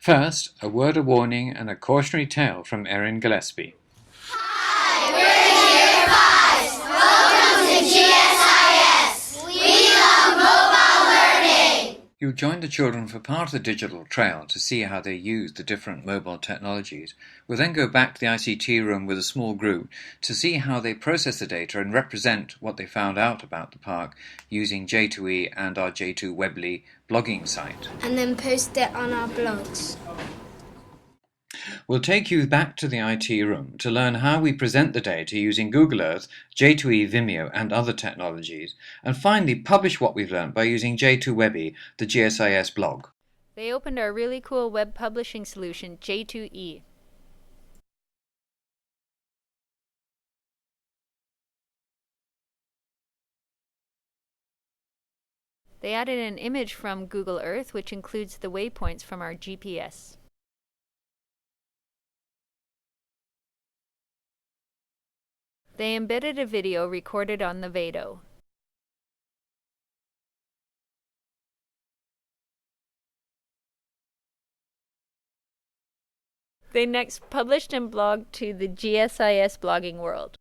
First, a word of warning and a cautionary tale from Erin Gillespie. Hi, we're Year 5. Welcome to GSIS. We love mobile learning. You joined the children for part of the digital trail to see how they use the different mobile technologies. We'll then go back to the ICT room with a small group to see how they process the data and represent what they found out about the park using J2E and our J2 Webley blogging site. And then post it on our blogs. We'll take you back to the IT room to learn how we present the data using Google Earth, J2E, Vimeo, and other technologies, and finally publish what we've learned by using J2Webby, the GSIS blog. They opened our really cool web publishing solution, J2E. They added an image from Google Earth, which includes the waypoints from our GPS. They embedded a video recorded on the Vado. They next published and blogged to the GSIS blogging world.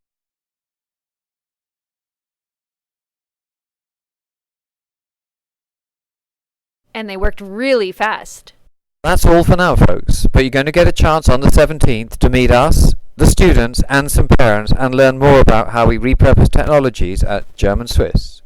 And they worked really fast. That's all for now, folks, but you're going to get a chance on the 17th to meet us, the students, and some parents, and learn more about how we repurpose technologies at German Swiss.